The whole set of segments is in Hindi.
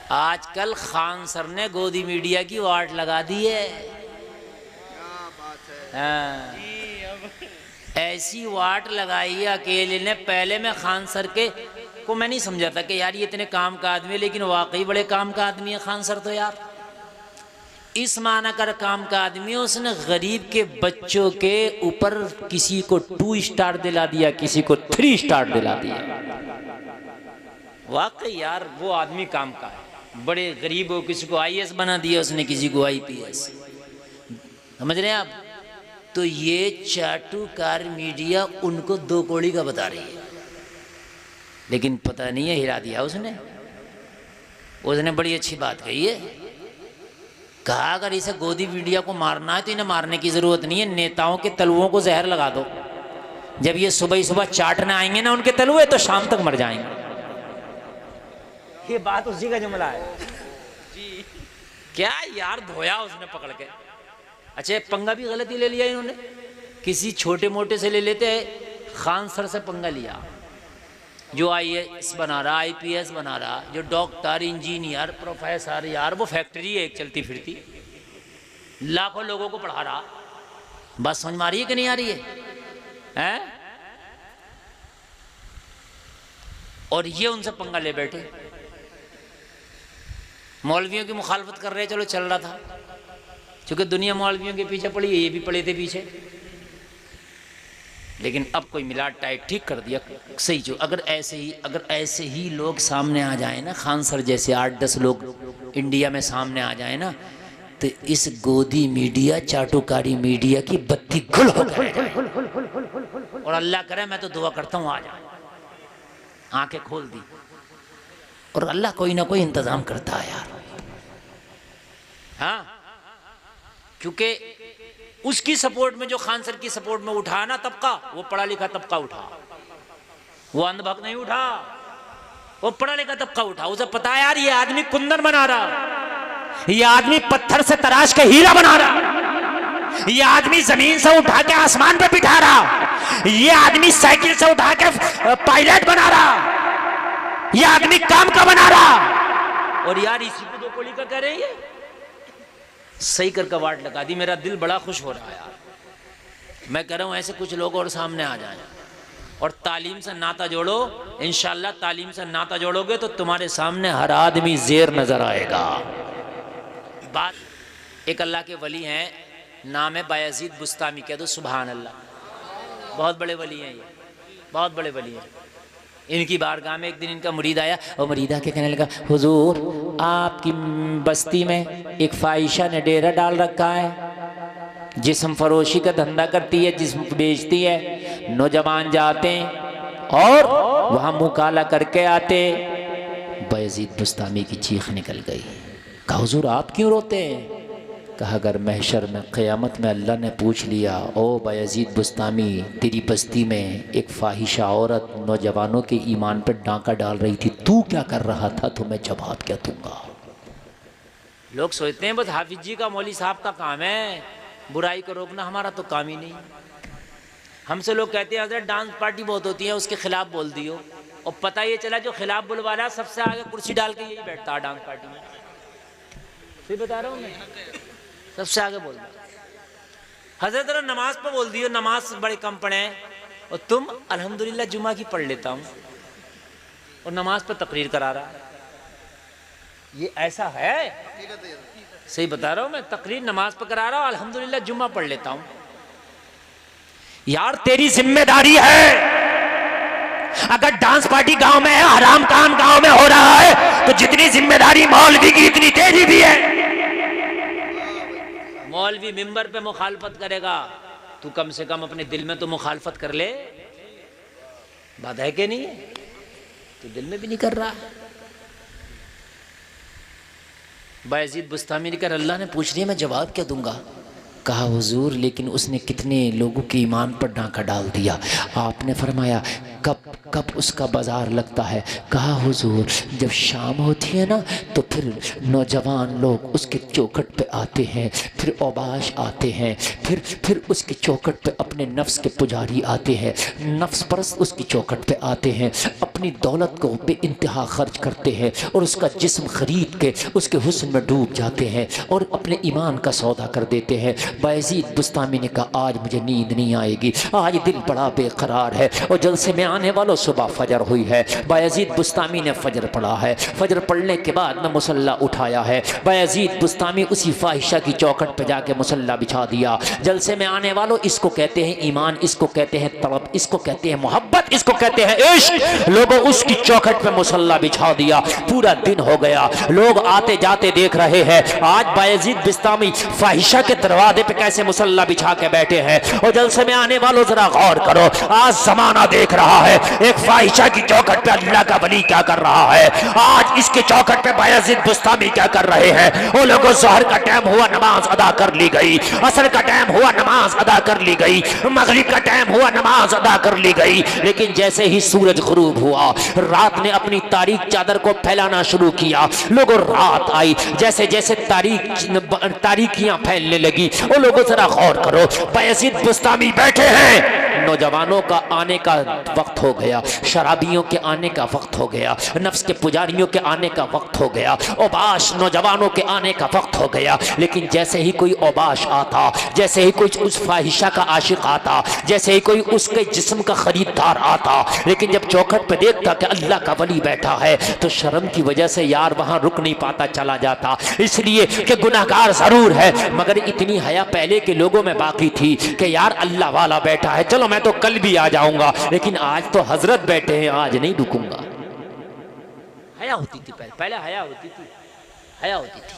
आजकल खान सर ने गोदी मीडिया की वाट लगा दी है। हाँ, ऐसी वाट लगाई है अकेले ने। पहले मैं खान सर के को मैं नहीं समझा था कि यार ये इतने काम का आदमी है, लेकिन वाकई बड़े काम का आदमी है खान सर तो यार। इस माना कर काम का आदमी है, उसने गरीब के बच्चों के ऊपर किसी को 2 स्टार दिला दिया, किसी को 3 स्टार दिला दिया। वाकई यार वो आदमी काम का है। बड़े गरीब हो, किसी को IAS बना दिया उसने, किसी को IPS। समझ रहे हैं आप? तो ये चाटुकार मीडिया उनको 2 कौड़ी का बता रही है, लेकिन पता नहीं है हिला दिया उसने। उसने बड़ी अच्छी बात कही है, कहा अगर इसे गोदी मीडिया को मारना है तो इन्हें मारने की जरूरत नहीं है, नेताओं के तलुओं को जहर लगा दो। जब ये सुबह सुबह चाटने आएंगे ना उनके तलुए, तो शाम तक मर जाएंगे। ये बात उसी का जुमला है जी। क्या यार धोया उसने पकड़ के। अच्छा, पंगा भी गलत ही ले लिया इन्होंने। किसी छोटे मोटे से ले लेते हैं, खान सर से पंगा लिया, जो IAS बना रहा, IPS बना रहा, जो डॉक्टर, इंजीनियर, प्रोफेसर, यार वो फैक्ट्री है एक चलती फिरती, लाखों लोगों को पढ़ा रहा। बात समझ में आ रही है कि नहीं आ रही है? हैं? और ये उनसे पंगा ले बैठे। मौलवियों की मुखालफत कर रहे, चलो चल रहा था, क्योंकि दुनिया मौलवियों के पीछे पड़ी है, ये भी पड़े थे पीछे। लेकिन अब कोई मिला टाइट ठीक कर दिया, सही। जो अगर ऐसे ही लोग सामने आ जाए ना, खान सर जैसे 8-10 लोग इंडिया में सामने आ जाए ना, तो इस गोदी मीडिया, चाटुकारी मीडिया की बत्ती गुल हो जाए। और अल्लाह करे, मैं तो दुआ करता हूँ आ जाए, आंखें खोल दी। और अल्लाह कोई ना कोई इंतजाम करता है यार। हाँ, क्योंकि उसकी सपोर्ट में, जो खान सर की सपोर्ट में उठा ना तबका, वो पढ़ा लिखा तबका उठा, वो अंधभक्त नहीं उठा, वो पढ़ा लिखा तबका उठा। उसे पता है यार ये आदमी कुंदन बना रहा, ये आदमी पत्थर से तराश के हीरा बना रहा, ये आदमी जमीन से उठा के आसमान पे बिठा रहा, ये आदमी साइकिल से उठा के पायलट बना रहा, ये आदमी काम का बना रहा। और यार इसी को 2 कौड़ी का कह रहे हैं। सही कर वाट लगा दी। मेरा दिल बड़ा खुश हो रहा है यार। मैं कह रहा हूँ ऐसे कुछ लोग और सामने आ जाएं और तालीम से नाता जोड़ो। इंशाल्लाह तालीम से नाता जोड़ोगे तो तुम्हारे सामने हर आदमी जेर नजर आएगा। बात, एक अल्लाह के वली हैं, नाम है बायजीद बुस्तामी। कह दो सुभान अल्लाह। बहुत बड़े वली हैं ये, बहुत बड़े वली हैं। इनकी बारगाह में एक दिन इनका मुरीद आया और मुरीदा के कहने लगा, हुजूर आपकी बस्ती में एक फाहिशा ने डेरा डाल रखा है, जिस्म फरोशी का धंधा करती है, जिस्म बेचती है। नौजवान जाते हैं और वहाँ मुँह काला करके आते। बायजीद बुस्तामी की चीख निकल गई। कहा हुजूर आप क्यों रोते हैं? कहा अगर महशर में क़यामत में अल्लाह ने पूछ लिया, ओ बायजीद बुस्तामी तेरी बस्ती में एक फाहिशा औरत नौजवानों के ईमान पर डांका डाल रही थी, तू क्या कर रहा था, तो मैं जवाब क्या दूंगा। लोग सोचते हैं बस हाफिज जी का, मौली साहब का काम है बुराई को रोकना, हमारा तो काम ही नहीं। हमसे लोग कहते हैं हज़रत डांस पार्टी बहुत होती है, उसके खिलाफ बोल दियो। और पता ये चला जो खिलाफ बुलवा रहा सबसे आगे कुर्सी डाल के यही बैठता है डांस पार्टी में। फिर बता रहा हूँ मैं, सबसे आगे बोल रहा। हजरत नमाज पर बोल दियो, नमाज बड़े कम पढ़े, और तुम अल्हम्दुलिल्लाह जुमा की पढ़ लेता हूँ, और नमाज पर तकरीर करा रहा। ये ऐसा है? सही बता रहा हूँ मैं, तकरीर नमाज पर करा रहा हूँ, अल्हम्दुलिल्लाह जुमा पढ़ लेता हूँ। यार तेरी जिम्मेदारी है। अगर डांस पार्टी गांव में है, हराम काम गांव में हो रहा है, तो जितनी जिम्मेदारी मौलवी की इतनी तेरी भी है। मौलवी मिंबर पे मुखालफत करेगा, तू कम से कम अपने दिल में तो मुखालफत कर ले। बात है कि नहीं? तो दिल में भी नहीं कर रहा। बायजीद बुस्तामी ने कहा अल्लाह ने पूछ लिया, मैं जवाब क्या दूंगा। कहा हुजूर लेकिन उसने कितने लोगों के ईमान पर डांका डाल दिया। आपने फरमाया कब कब उसका बाजार लगता है। कहा हुजूर जब शाम होती है ना, तो फिर नौजवान लोग उसके चौखट पे आते हैं, फिर औबाश आते हैं, फिर उसके चौखट पे अपने नफ्स के पुजारी आते हैं, नफ्स परस्त उसकी चौखट पे आते हैं, अपनी दौलत को बेइंतहा खर्च करते हैं और उसका जिस्म खरीद के उसके हुस्न में डूब जाते हैं और अपने ईमान का सौदा कर देते हैं। बायजीद बुस्तामी ने कहा आज मुझे नींद नहीं आएगी, आज दिल बड़ा बेकरार है। और जलसे में आने वालों सुबह फजर हुई है, बायजीद बुस्तामी ने फजर पढ़ा है। फजर पढ़ने के बाद में मुसल्ला उठाया है। बायजीद बुस्तामी उसी फाहिशा की चौखट पर जाके मुसल्ला बिछा दिया। जलसे में आने वालों, इसको कहते हैं ईमान, इसको कहते हैं तलब, इसको कहते हैं मोहब्बत, इसको कहते हैं इश्क। लोगों उसकी चौखट पे मुसल्ला बिछा दिया। पूरा दिन हो गया, लोग आते जाते देख रहे हैं आज बायजीद बुस्तामी फाहिशा के दरवाजे पे कैसे मुसल्ला बिछा के बैठे हैं। और जलसे में आने वालों जरा गौर करो, आज जमाना देख रहा है एक फाहिशा की चौखट पे अल्लाह का वली क्या कर रहा है। आज इसके चौखट पे बायजीद बुस्तामी क्या कर रहे हैं। वो लोगों ज़ोहर का टाइम हुआ, नमाज अदा कर ली गई। असर का टाइम हुआ, नमाज अदा कर ली गई। मगरिब का टाइम हुआ, नमाज अदा कर ली गई। लेकिन जैसे ही सूरज गुरूब हुआ, रात ने अपनी तारीख चादर को फैलाना शुरू किया। लोगों रात आई, जैसे जैसे तारीखियां फैलने लगी। वो लोगों जरा गौर करो, बायजीद बुस्तामी बैठे हैं। नौजवानों का आने का वक्त हो गया, शराबियों के आने का वक्त हो गया, नफ्स के पुजारियों के आने का वक्त हो गया, ओबाश नौजवानों के आने का वक्त हो गया। लेकिन जैसे ही कोई ओबाश आता, जैसे ही कोई उस फाहिशा का आशिक आता, जैसे ही कोई उसके जिस्म का खरीदार आता, लेकिन जब चौखट पे देखता कि अल्लाह का वली बैठा है तो शर्म की वजह से यार वहां रुक नहीं पाता, चला जाता। इसलिए कि गुनाहगार जरूर है, मगर इतनी हया पहले के लोगों में बाकी थी कि यार अल्लाह वाला बैठा है, चलो मैं तो कल भी आ जाऊंगा, लेकिन आज तो हजरत बैठे हैं, आज नहीं रुकूंगा। हया होती थी पहले हया होती थी, हया होती थी।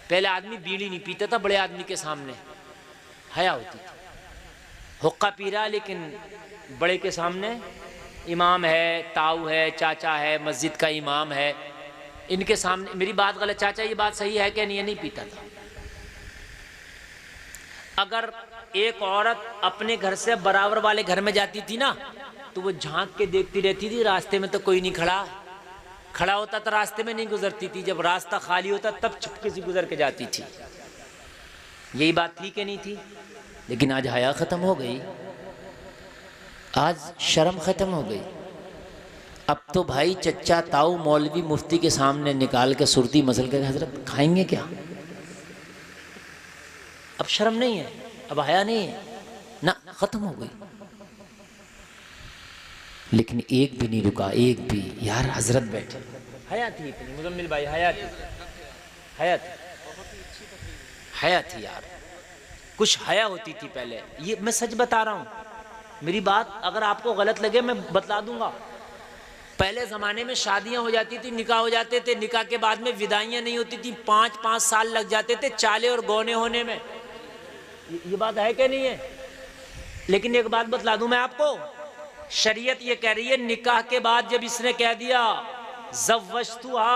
पहले आदमी बीड़ी नहीं पीता था बड़े आदमी के सामने, हया होती थी। हुक्का पी रहा लेकिन बड़े के सामने, इमाम है, ताऊ है, चाचा है, मस्जिद का इमाम है, इनके सामने मेरी बात गलत, चाचा ये बात सही है कि नहीं, नहीं पीता था। अगर एक औरत अपने घर से बराबर वाले घर में जाती थी ना, तो वो झांक के देखती रहती थी, रास्ते में तो कोई नहीं खड़ा होता तो रास्ते में नहीं गुजरती थी, जब रास्ता खाली होता तब चुपके से गुजर के जाती थी। यही बात थी कि नहीं थी। लेकिन आज हया खत्म हो गई, आज शर्म खत्म हो गई। अब तो भाई चच्चा, ताऊ, मौलवी, मुफ्ती के सामने निकाल के सुरती मसल के हजरत खाएंगे क्या। अब शर्म नहीं है, अब हया नहीं है ना, खत्म हो गई। लेकिन एक भी नहीं रुका, एक भी, यार हजरत बैठे, हया थी इतनी, मुजम्मिल भाई हया थी, हया थी, हया थी यार, कुछ हया होती थी पहले। ये मैं सच बता रहा हूँ, मेरी बात अगर आपको गलत लगे मैं बतला दूंगा। पहले ज़माने में शादियां हो जाती थी, निकाह हो जाते थे, निकाह के बाद में विदाइयां नहीं होती थी, 5-5 साल लग जाते थे चाले और गौने होने में। ये बात है कि नहीं है। लेकिन एक बात बतला दूं मैं आपको, शरीयत ये कह रही है निकाह के बाद जब इसने कह दिया ज़व्वजतुहा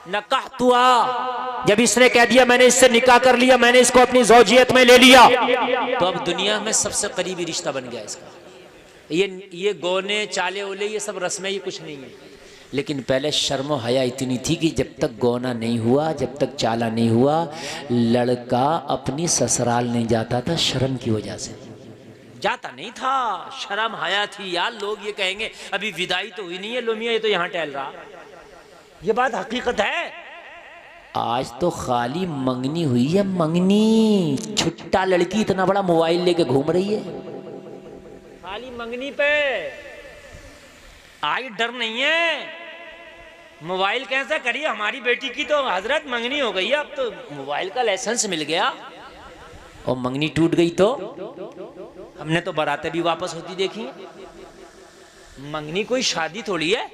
नकाहतुहा, जब इसने कह दिया मैंने इससे निकाह कर लिया, मैंने इसको अपनी ज़ौजियत में ले लिया, तो अब दुनिया में सबसे करीबी रिश्ता बन गया इसका। ये गौने चाले ओले ये सब रस्में, ये कुछ नहीं है। लेकिन पहले शर्म हया इतनी थी कि जब तक गौना नहीं हुआ, जब तक चाला नहीं हुआ, लड़का अपनी ससुराल नहीं जाता था, शर्म की वजह से जाता नहीं था, शर्म हया थी। यार लोग ये कहेंगे अभी विदाई तो हुई नहीं है, लोमिया ये तो यहाँ टहल रहा, ये बात हकीकत है। आज तो खाली मंगनी हुई है, मंगनी, छुट्टा लड़की इतना बड़ा मोबाइल लेके घूम रही है, खाली मंगनी पे। आज डर नहीं है, मोबाइल कैसे करिए, हमारी बेटी की तो हजरत मंगनी हो गई है, अब तो मोबाइल का लाइसेंस मिल गया और मंगनी टूट गई तो हमने तो बारातें भी वापस होती देखी। मंगनी कोई शादी थोड़ी है,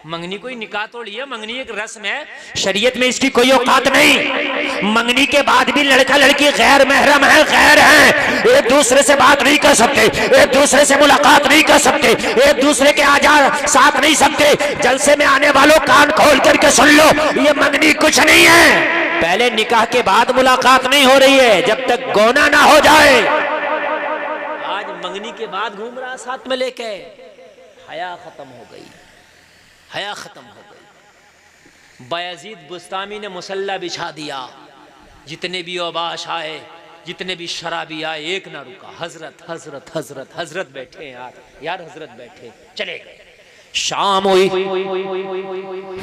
मंगनी कोई निकाह थोड़ी है, मंगनी एक रस्म है, शरीयत में इसकी कोई औकात नहीं। मंगनी के बाद भी लड़का लड़की गैर महरम है, गैर हैं, एक दूसरे से बात नहीं कर सकते, एक दूसरे से मुलाकात नहीं कर सकते, एक दूसरे के आजार साथ नहीं सकते। जलसे में आने वालों कान खोल करके सुन लो, ये मंगनी कुछ नहीं है। पहले निकाह के बाद मुलाकात नहीं हो रही है जब तक गौना ना हो जाए। आज मंगनी के बाद घूम रहा साथ में लेके, हया खत्म हो गई, हया खत्म हो गई। बायजीद बुस्तामी ने मुसल्ला बिछा दिया, जितने भी औबाश आए, जितने भी शराबी आए, एक ना रुका, हजरत हजरत हजरत हजरत बैठे यार, यार हजरत बैठे, चले गए। शाम हुई,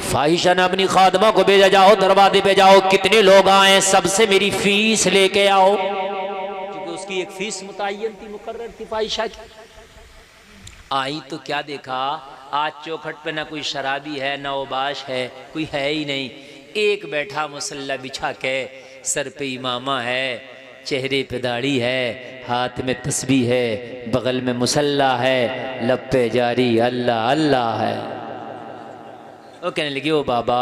फाहिशा ने अपनी खादमा को भेजा, जाओ दरवाजे पे जाओ, कितने लोग आए सबसे मेरी फीस लेके आओ, क्योंकि उसकी एक फीस मुतय्यन थी, मुकर्रर थी फाहिशा की। आई तो क्या देखा, आज चौखट पे ना कोई शराबी है ना ओबाश है, कोई है ही नहीं। एक बैठा मुसल्ला बिछा के, सर पे इमामा है, चेहरे पे दाढ़ी है, हाथ में तस्बीह है, बगल में मुसल्ला है, लब पे जारी अल्लाह अल्लाह है। वो कहने लगी, ओ बाबा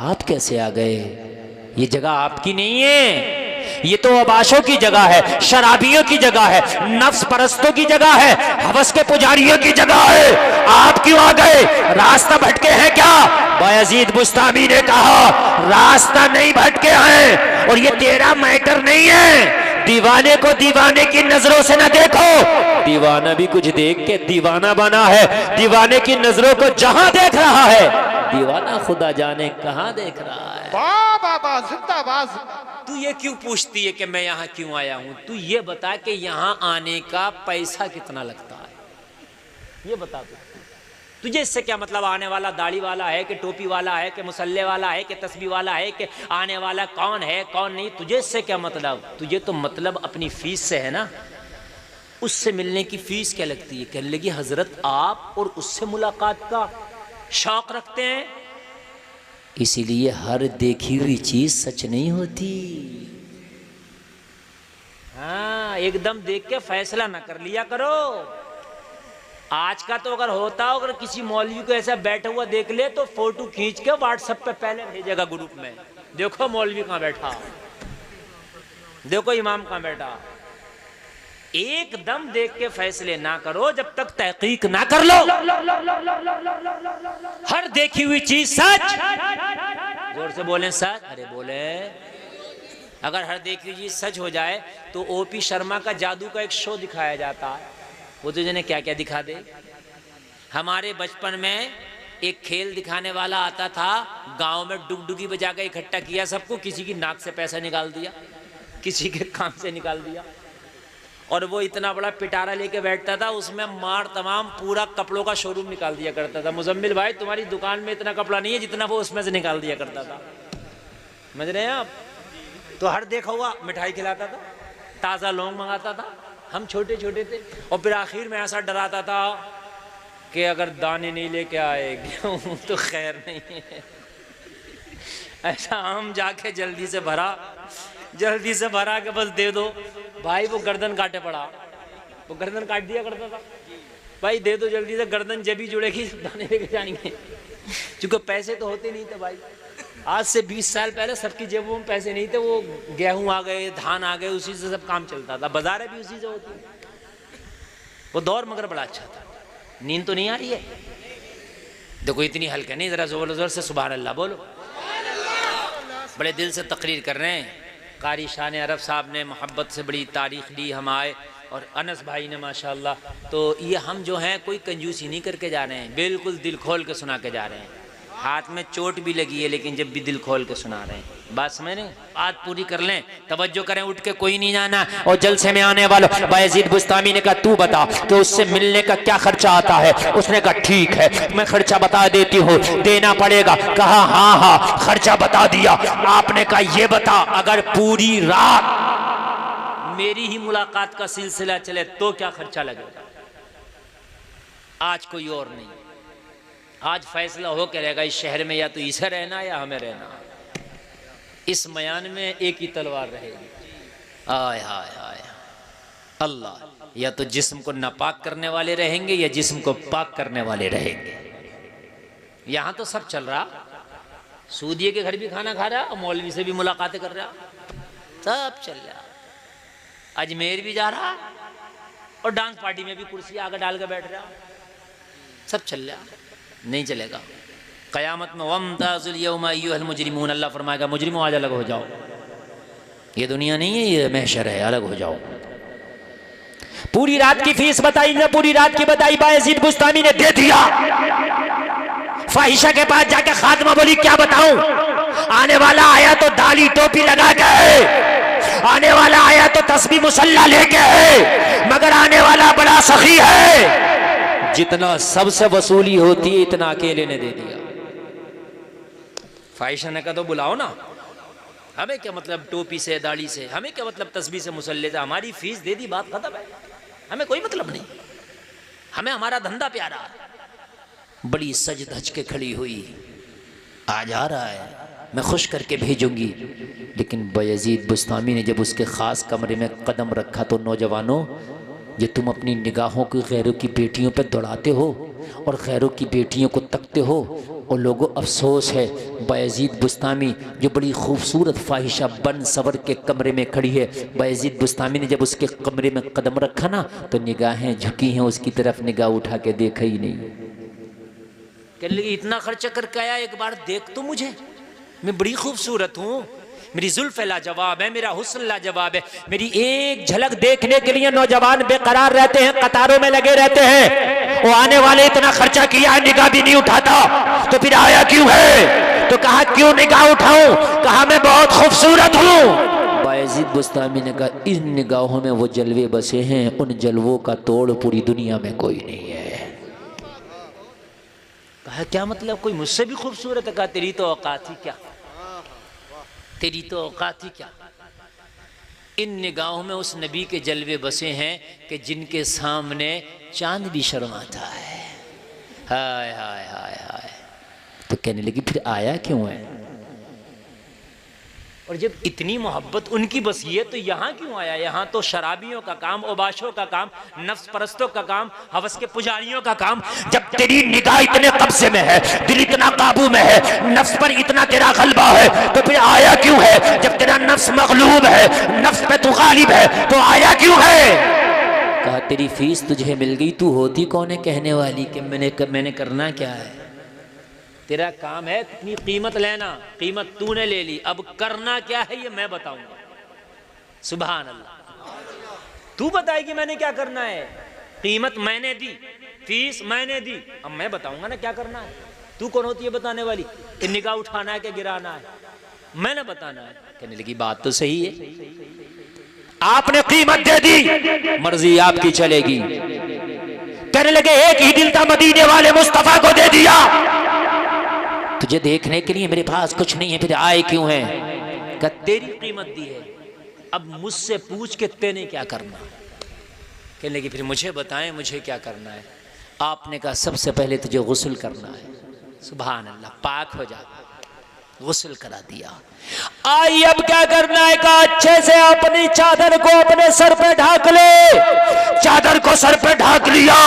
आप कैसे आ गए, ये जगह आपकी नहीं है, ये तो अबाशों की जगह है, शराबियों की जगह है, नफ्स परस्तों की जगह है, हवस के पुजारियों की जगह है, आप क्यों आ गए, रास्ता भटके हैं क्या? बायजीद बुस्तामी ने कहा, रास्ता नहीं भटके हैं, और ये तेरा मैटर नहीं है। दीवाने को दीवाने की नजरों से न देखो, दीवाना भी कुछ देख के दीवाना बना है। दीवाने की नजरों को जहां देख रहा है, दीवाना खुदा जाने कहां देख रहा है। वाह बाबा जिंदाबाद। तू ये क्यों पूछती है कि मैं यहाँ क्यों आया हूँ? तू ये बता कि यहाँ आने का पैसा कितना लगता है, ये बता तू। तुझे इससे क्या मतलब, आने वाला दाढ़ी वाला है कि टोपी वाला है कि मुसल्ले वाला है कि तस्बीह वाला है कि आने वाला कौन है कौन नहीं, तुझे इससे क्या मतलब? तुझे तो मतलब अपनी फीस से है ना, उससे मिलने की फीस क्या लगती है? कहने लगी हजरत आप और उससे मुलाकात का शौक रखते हैं, इसीलिए हर देखी हुई चीज सच नहीं होती। हाँ, एकदम देख के फैसला ना कर लिया करो। आज का तो अगर होता, अगर किसी मौलवी को ऐसा बैठा हुआ देख ले तो फोटो खींच के व्हाट्सएप पे पहले भेजेगा ग्रुप में, देखो मौलवी कहाँ बैठा, देखो इमाम कहाँ बैठा। एकदम देख के फैसले ना करो जब तक तहकीक ना कर लो। हर देखी हुई चीज सच, जोर से बोलें सच, अरे बोले। अगर हर देखी हुई चीज सच हो जाए तो ओपी शर्मा का जादू का एक शो दिखाया जाता है, वो तो जिन्हें क्या क्या दिखा दे। हमारे बचपन में एक खेल दिखाने वाला आता था, गांव में डुगडुगी बजा के इकट्ठा किया सबको, किसी की नाक से पैसा निकाल दिया, किसी के कान से निकाल दिया, और वो इतना बड़ा पिटारा लेके बैठता था, उसमें मार तमाम पूरा कपड़ों का शोरूम निकाल दिया करता था। मुजम्मिल भाई तुम्हारी दुकान में इतना कपड़ा नहीं है जितना वो उसमें से निकाल दिया करता था, समझ रहे हैं आप? तो हर देखा हुआ मिठाई खिलाता था, ताज़ा लौंग मंगाता था, हम छोटे छोटे थे, और फिर आखिर में ऐसा डराता था कि अगर दाने नहीं लेके आए गेहूं तो खैर नहीं है। ऐसा हम जाके जल्दी से भरा के बस दे दो भाई, वो गर्दन काटे पड़ा, वो गर्दन काट दिया करता था, भाई दे दो जल्दी से, गर्दन जब ही जुड़ेगी दाने लेके जाएंगे, क्योंकि पैसे तो होते नहीं थे भाई। आज से 20 साल पहले सबकी जेबों में पैसे नहीं थे, वो गेहूं आ गए, धान आ गए, उसी से सब काम चलता था, बाजारें भी उसी से होती, वो दौर मगर बड़ा अच्छा था। नींद तो नहीं आ रही है? देखो इतनी हल्का नहीं, जरा जोर जोर से सुभान अल्लाह बोलो। बड़े दिल से तकरीर कर रहे हैं, कारी शान अरब साहब ने मोहब्बत से बड़ी तारीख दी, हम आए, और अनस भाई ने माशाअल्लाह। तो ये हम जो हैं कोई कंजूसी नहीं करके जा रहे हैं, बिल्कुल दिल खोल के सुना के जा रहे हैं। हाथ में चोट भी लगी है लेकिन जब भी दिल खोल के सुना रहे हैं। बात समझ रहे हैं? आज पूरी कर लें, तवज्जो करें, उठ के कोई नहीं जाना। और जलसे में आने वालों, बायजीद बुस्तामी ने कहा तू बता कि उससे मिलने का क्या खर्चा आता है? उसने कहा ठीक है मैं खर्चा बता देती हूँ, देना पड़ेगा। कहा हाँ खर्चा बता दिया। आपने कहा ये बता, अगर पूरी रात मेरी ही मुलाकात का सिलसिला चले तो क्या खर्चा लगेगा? आज कोई और नहीं, आज फैसला हो के रहेगा इस शहर में, या तो इसे रहना या हमें रहना। इस मयान में एक ही तलवार रहेगी। आय हाय हाय अल्लाह, या तो जिस्म को नापाक करने वाले रहेंगे या जिस्म को पाक करने वाले रहेंगे। यहाँ तो सब चल रहा, सूदिये के घर भी खाना खा रहा, मौलवी से भी मुलाकातें कर रहा, सब चल रहा। अजमेर भी जा रहा और डांस पार्टी में भी कुर्सी आगे डाल के बैठ रहा, सब चल रहा। नहीं चलेगा। क़यामत में वमताज़ुल यौमा अय्युहल मुजरिमून, अल्लाह फरमाएगा मुजरिमों आज अलग हो जाओ, ये दुनिया नहीं है, ये महशर है, अलग हो जाओ। पूरी रात की फीस बताई ना, पूरी रात की बताई, बायजीद बुस्तामी ने दे दिया। फाहिशा के पास जाके खात्मा बोली क्या बताऊं, आने वाला आया तो दाढ़ी टोपी लगा के है, आने वाला आया तो तस्बीह मुसल्ला लेके है, मगर आने वाला बड़ा सखी है। जितना सबसे वसूली होती है इतना अकेले ने दे दिया। फाहिशा ने कहा तो बुलाओ ना, हमें क्या मतलब टोपी से दाढ़ी से, हमें क्या मतलब तस्बीह से मुसल्ले से, हमारी फीस दे दी, बात खत्म है, हमें कोई मतलब नहीं, हमें हमारा धंधा प्यारा। बड़ी सज धज के खड़ी हुई, आज आ रहा है, मैं खुश करके भेजूंगी। लेकिन बायजीद बुस्तामी ने जब उसके ख़ास कमरे में कदम रखा तो नौजवानों, ये तुम अपनी निगाहों को गैरों की बेटियों पर दौड़ाते हो और गैरों की बेटियों को तकते हो। और लोगों, अफसोस है, बायजीद बुस्तामी जो बड़ी खूबसूरत फाहिशा बन सवर के कमरे में खड़ी है, बायजीद बुस्तामी ने जब उसके कमरे में कदम रखा ना तो निगाहें झुकी हैं उसकी तरफ, निगाह उठा के देखा ही नहीं। कहने लगी इतना खर्चा करके आया, एक बार देख तो मुझे, मैं बड़ी खूबसूरत हूँ, मेरी जुल्फ़ लाजवाब है, मेरा हुस्न लाजवाब है, मेरी एक झलक देखने के लिए नौजवान बेकरार रहते हैं, कतारों में लगे रहते हैं। वो आने वाले इतना खर्चा किया है, निगाह भी नहीं उठाता, तो फिर आया क्यों है? तो कहा क्यों निगाह उठाऊं? कहा मैं बहुत खूबसूरत हूँ। बायजीद बुस्तामी ने कहा इन निगाहों में वो जलवे बसे हैं, उन जलवों का तोड़ पूरी दुनिया में कोई नहीं है। कहा क्या मतलब, कोई मुझसे भी खूबसूरत है? कहा तेरी तो औकात ही क्या, तेरी तो औकात ही क्या। इन निगाहों में उस नबी के जलवे बसे हैं कि जिनके सामने चांद भी शर्माता है। हाय हाय हाय हाय। तो कहने लगी फिर आया क्यों है? और जब इतनी मोहब्बत उनकी बसी है तो यहाँ क्यों आया? यहाँ तो शराबियों का काम, ओबाशों का काम, नफ्स परस्तों का काम, हवस के पुजारियों का काम। जब तेरी निगाह इतने कब्जे में है, दिल इतना काबू में है, नफ्स पर इतना तेरा गलबा है, तो फिर आया क्यों है? जब तेरा नफ्स मगलूब है, नफ्स पे तू गालिब है, तो आया क्यों है? कहा तेरी फीस तुझे मिल गई, तू होती कौन है कहने वाली कि मैंने करना क्या है? तेरा काम है इतनी कीमत लेना, कीमत तूने ले ली, अब करना क्या है ये मैं बताऊंगा। सुभान अल्लाह। तू बताएगी मैंने क्या करना है, कीमत मैंने दी, फीस मैंने दी, अब मैं बताऊंगा ना क्या करना है। तू कौन होती है बताने वाली? कि निगाह उठाना है कि गिराना है, मैंने बताना है। कहने लगी बात तो सही है, आपने कीमत दे दी, मर्जी आपकी चलेगी। कहने लगे एक ही दिल था मदीने वाले मुस्तफा को दे दिया, तुझे देखने के लिए मेरे पास कुछ नहीं है, फिर आए क्यों है? क्या तेरी कीमत दी है, अब मुझसे पूछ के तेने क्या करना। कहने लगी फिर मुझे बताएं मुझे क्या करना है। आपने कहा सबसे पहले तुझे गुस्ल करना है। सुभान अल्लाह, पाक हो जा, गुस्ल करा दिया। आई अब क्या करना है? कहा अच्छे से अपनी चादर को अपने सर पे ढाक ले। चादर को सर पे ढाक लिया।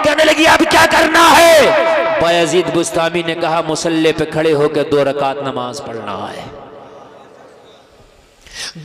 कहने लगी अब क्या करना है? बायजीद बुस्तामी ने कहा मुसल्ले पे खड़े होकर 2 रकात नमाज पढ़ना है।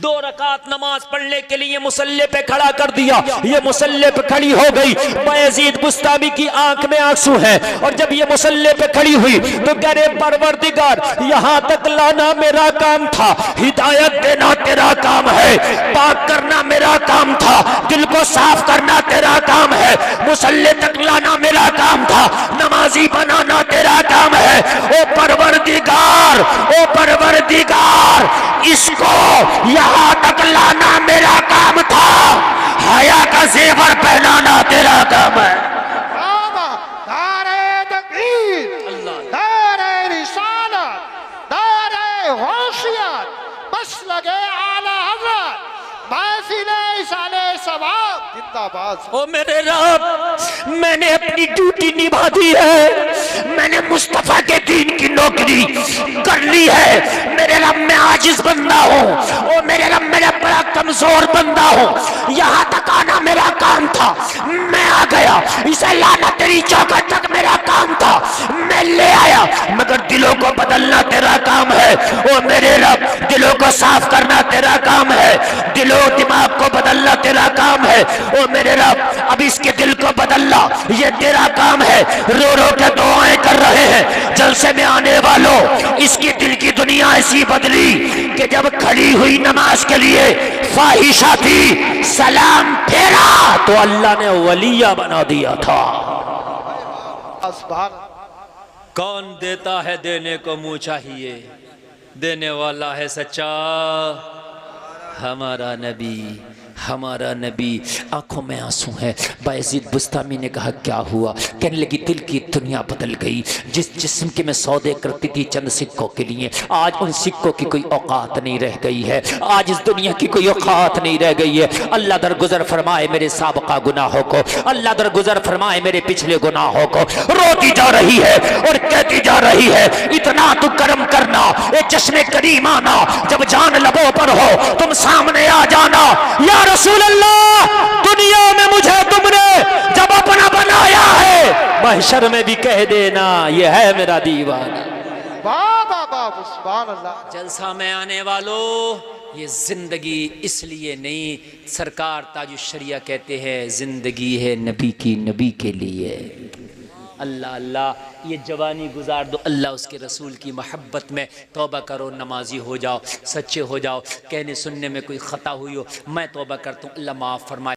2 रकात नमाज पढ़ने के लिए मुसल्ले पे खड़ा कर दिया। ये मुसल्ले पे खड़ी हो गई। बायजीद बुस्तामी की आंख में आंसू है, और जब ये मुसल्ले पे खड़ी हुई तो कह रहे परवरदिगार यहां तक लाना मेरा काम था, हिदायत देना तेरा काम है, पाक करना मेरा काम था, दिल को साफ करना तेरा काम है, मुसल्ले तक लाना मेरा काम था, नमाजी बनाना तेरा काम है। ओ परवरदिगार, ओ परवरदिगार, इसको यहां तक लाना मेरा काम था, हया का जेवर पहनाना तेरा काम है। दारे तकदीर, दारे रिसालत, दारे होशियत, बस लगे आला हज़रत, महफिले इसाले सवाब जिंदाबाद। ओ मेरे रब, मैंने अपनी ड्यूटी निभा दी है, मैंने मुस्तफा के दीन की नौकरी कर ली है। मेरे रब मैं आजिज बंदा हूँ, ओ मेरे रब मेरा बड़ा कमजोर बंदा हूँ, यहाँ तक आना मेरा काम था, मैं आ गया, इसे लाना तेरी चौखट तक मेरा काम था, मैं ले आया, मगर दिलों को बदलना तेरा काम है। ओ मेरे रब, दिलों को साफ करना तेरा काम है, दिलों दिमाग को बदलना तेरा काम है। ओ मेरे रब, अब इसके दिल को बदलना ये तेरा काम है। रो रो के दुआएं कर रहे हैं, जलसे में आने वालों, इसकी दिल की दुनिया ऐसी बदली कि जब खड़ी हुई नमाज के लिए फाहिशा थी, सलाम फेरा तो अल्लाह ने वलिया बना दिया था। कौन देता है देने को मुंह चाहिए, देने वाला है सच्चा हमारा नबी, हमारा नबी, आंखों में आंसू है। बायजीद बुस्तामी ने कहा क्या हुआ? कहने लगी दिल की दुनिया बदल गई। जिस जिस्म के मैं सौदे करती थी चंद सिक्कों के लिए, आज उन सिक्कों की कोई औकात नहीं रह गई है। आज इस दुनिया की कोई औकात नहीं रह गई है। अल्लाह दरगुजर फरमाए मेरे साबका गुनाहों को, अल्लाह दरगुजर फरमाए मेरे पिछले गुनाहों को। रोती जा रही है और कहती जा रही है इतना तू कर्म करना, ये चश्मे करीम आना, जब जान लबों पर हो तुम सामने आ जाना। या रसूल अल्लाह, दुनिया में मुझे तुमने जब अपना बनाया है, महशर में भी कह देना ये है मेरा दीवाना। बाबा बाबा सुभान अल्लाह। जलसा में आने वालों, ये जिंदगी इसलिए नहीं, सरकार ताजुश्शरिया कहते हैं जिंदगी है नबी की, नबी के लिए। अल्लाह अल्लाह, ये जवानी गुजार दो अल्लाह उसके रसूल की मोहब्बत में। तौबा करो, नमाजी हो जाओ, सच्चे हो जाओ। कहने सुनने में कोई ख़ता हुई हो, मैं तौबा करता हूँ, अल्लाह माफ़ फरमाए।